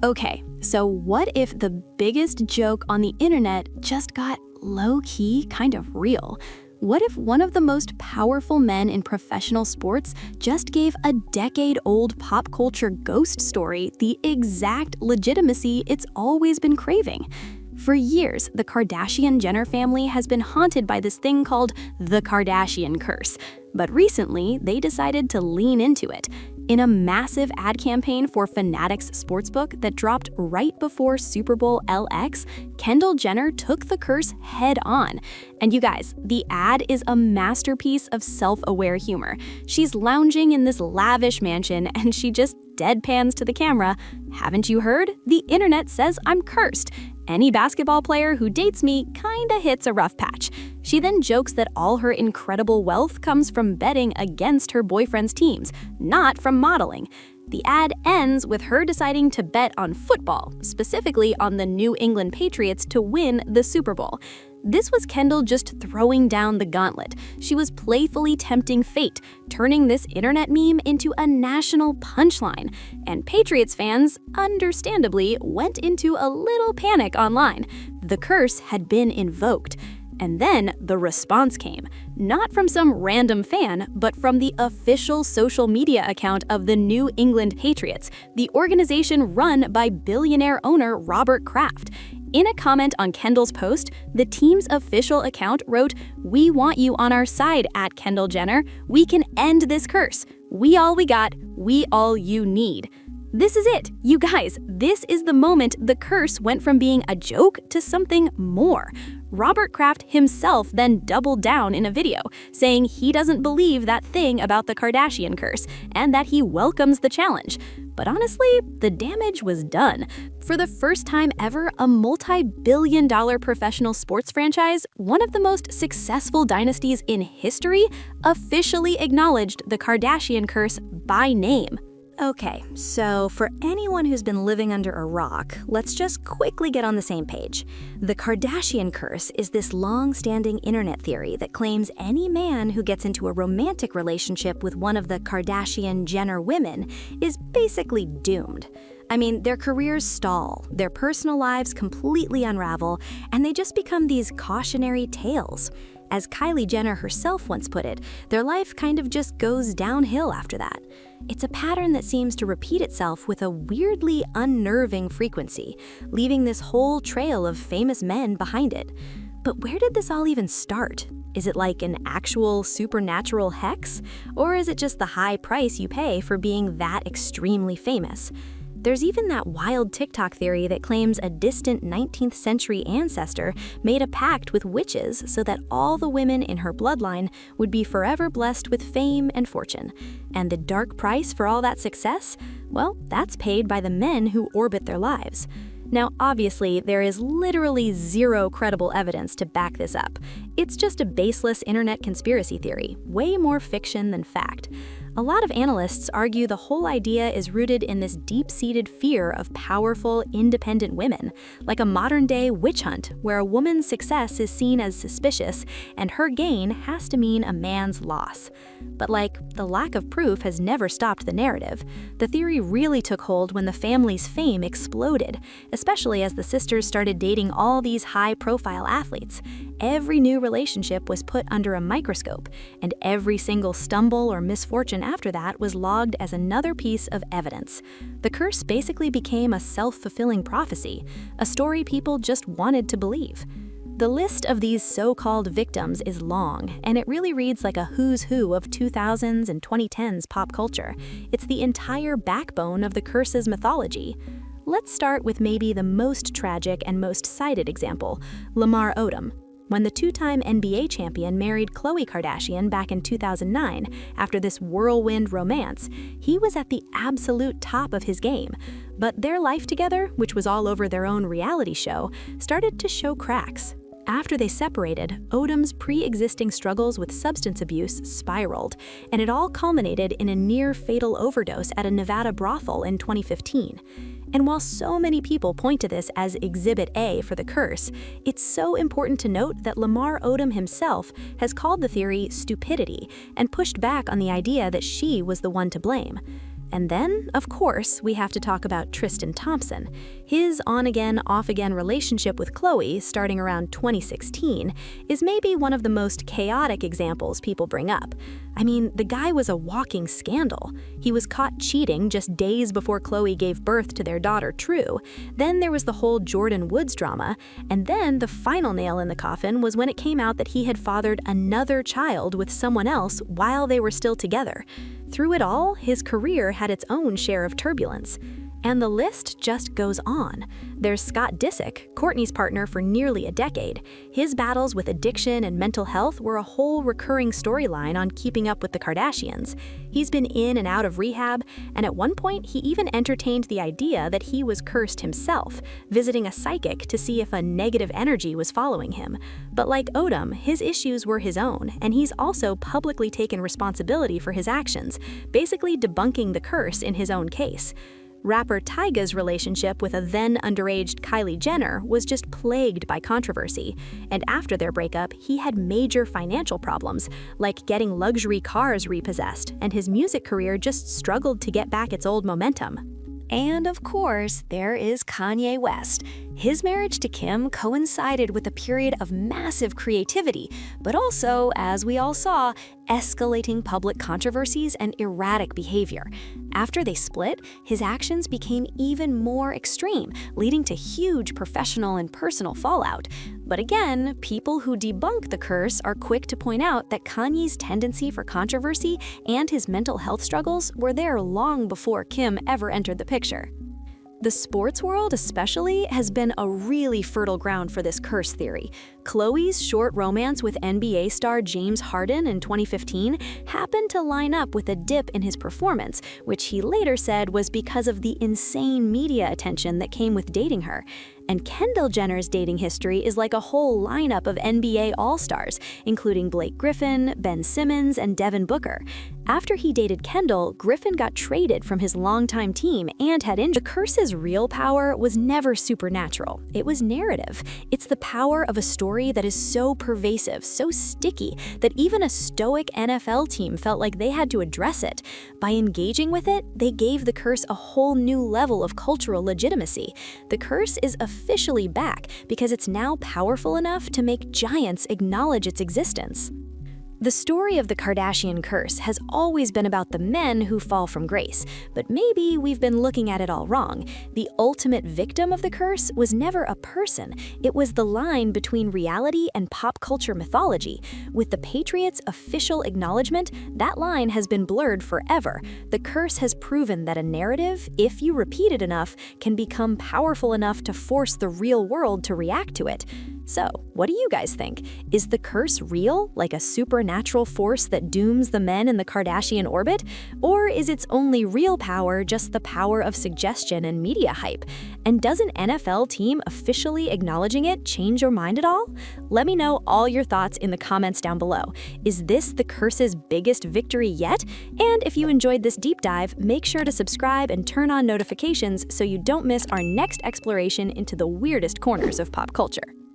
Okay, so what if the biggest joke on the internet just got low-key kind of real? What if one of the most powerful men in professional sports just gave a decade-old pop culture ghost story the exact legitimacy it's always been craving? For years, the Kardashian-Jenner family has been haunted by this thing called the Kardashian Curse. But recently, they decided to lean into it. In a massive ad campaign for Fanatics Sportsbook that dropped right before Super Bowl LX, Kendall Jenner took the curse head on. And you guys, the ad is a masterpiece of self-aware humor. She's lounging in this lavish mansion and she just deadpans to the camera. "Haven't you heard? The internet says I'm cursed. Any basketball player who dates me kinda hits a rough patch." She then jokes that all her incredible wealth comes from betting against her boyfriend's teams, not from modeling. The ad ends with her deciding to bet on football, specifically on the New England Patriots to win the Super Bowl. This was Kendall just throwing down the gauntlet. She was playfully tempting fate, turning this internet meme into a national punchline. And Patriots fans, understandably, went into a little panic online. The curse had been invoked. And then the response came, not from some random fan, but from the official social media account of the New England Patriots, the organization run by billionaire owner Robert Kraft. In a comment on Kendall's post, the team's official account wrote, "We want you on our side at Kendall Jenner. We can end this curse. We all we got, we all you need." This is it. You guys, this is the moment the curse went from being a joke to something more. Robert Kraft himself then doubled down in a video, saying he doesn't believe that thing about the Kardashian curse and that he welcomes the challenge. But honestly, the damage was done. For the first time ever, a multi-billion-dollar professional sports franchise, one of the most successful dynasties in history, officially acknowledged the Kardashian curse by name. Okay, so for anyone who's been living under a rock, let's just quickly get on the same page. The Kardashian Curse is this long-standing internet theory that claims any man who gets into a romantic relationship with one of the Kardashian-Jenner women is basically doomed. I mean, their careers stall, their personal lives completely unravel, and they just become these cautionary tales. As Kylie Jenner herself once put it, their life kind of just goes downhill after that. It's a pattern that seems to repeat itself with a weirdly unnerving frequency, leaving this whole trail of famous men behind it. But where did this all even start? Is it like an actual supernatural hex? Or is it just the high price you pay for being that extremely famous? There's even that wild TikTok theory that claims a distant 19th century ancestor made a pact with witches so that all the women in her bloodline would be forever blessed with fame and fortune. And the dark price for all that success? Well, that's paid by the men who orbit their lives. Now, obviously, there is literally zero credible evidence to back this up. It's just a baseless internet conspiracy theory, way more fiction than fact. A lot of analysts argue the whole idea is rooted in this deep-seated fear of powerful, independent women, like a modern-day witch hunt where a woman's success is seen as suspicious and her gain has to mean a man's loss. But the lack of proof has never stopped the narrative. The theory really took hold when the family's fame exploded, especially as the sisters started dating all these high-profile athletes. Every new relationship was put under a microscope, and every single stumble or misfortune after that was logged as another piece of evidence. The curse basically became a self-fulfilling prophecy, a story people just wanted to believe. The list of these so-called victims is long, and it really reads like a who's who of 2000s and 2010s pop culture. It's the entire backbone of the curse's mythology. Let's start with maybe the most tragic and most cited example, Lamar Odom. When the two-time NBA champion married Khloe Kardashian back in 2009, after this whirlwind romance, he was at the absolute top of his game. But their life together, which was all over their own reality show, started to show cracks. After they separated, Odom's pre-existing struggles with substance abuse spiraled, and it all culminated in a near-fatal overdose at a Nevada brothel in 2015. And while so many people point to this as Exhibit A for the curse, it's so important to note that Lamar Odom himself has called the theory stupidity and pushed back on the idea that she was the one to blame. And then, of course, we have to talk about Tristan Thompson. His on-again, off-again relationship with Khloe, starting around 2016, is maybe one of the most chaotic examples people bring up. I mean, the guy was a walking scandal. He was caught cheating just days before Khloe gave birth to their daughter, True. Then there was the whole Jordan Woods drama. And then the final nail in the coffin was when it came out that he had fathered another child with someone else while they were still together. Through it all, his career had its own share of turbulence. And the list just goes on. There's Scott Disick, Kourtney's partner for nearly a decade. His battles with addiction and mental health were a whole recurring storyline on Keeping Up with the Kardashians. He's been in and out of rehab, and at one point he even entertained the idea that he was cursed himself, visiting a psychic to see if a negative energy was following him. But like Odom, his issues were his own, and he's also publicly taken responsibility for his actions, basically debunking the curse in his own case. Rapper Tyga's relationship with a then underaged Kylie Jenner was just plagued by controversy, and after their breakup, he had major financial problems, like getting luxury cars repossessed, and his music career just struggled to get back its old momentum. And of course, there is Kanye West. His marriage to Kim coincided with a period of massive creativity, but also, as we all saw, escalating public controversies and erratic behavior. After they split, his actions became even more extreme, leading to huge professional and personal fallout. But again, people who debunk the curse are quick to point out that Kanye's tendency for controversy and his mental health struggles were there long before Kim ever entered the picture. The sports world especially has been a really fertile ground for this curse theory. Khloe's short romance with NBA star James Harden in 2015 happened to line up with a dip in his performance, which he later said was because of the insane media attention that came with dating her. And Kendall Jenner's dating history is like a whole lineup of NBA All-Stars, including Blake Griffin, Ben Simmons, and Devin Booker. After he dated Kendall, Griffin got traded from his longtime team and had injured. The curse's real power was never supernatural. It was narrative. It's the power of a story that is so pervasive, so sticky, that even a stoic NFL team felt like they had to address it. By engaging with it, they gave the curse a whole new level of cultural legitimacy. The curse is officially back because it's now powerful enough to make giants acknowledge its existence. The story of the Kardashian curse has always been about the men who fall from grace, but maybe we've been looking at it all wrong. The ultimate victim of the curse was never a person. It was the line between reality and pop culture mythology. With the Patriots' official acknowledgement, that line has been blurred forever. The curse has proven that a narrative, if you repeat it enough, can become powerful enough to force the real world to react to it. So, what do you guys think? Is the curse real, like a supernatural force that dooms the men in the Kardashian orbit? Or is its only real power just the power of suggestion and media hype? And does an NFL team officially acknowledging it change your mind at all? Let me know all your thoughts in the comments down below. Is this the curse's biggest victory yet? And if you enjoyed this deep dive, make sure to subscribe and turn on notifications so you don't miss our next exploration into the weirdest corners of pop culture.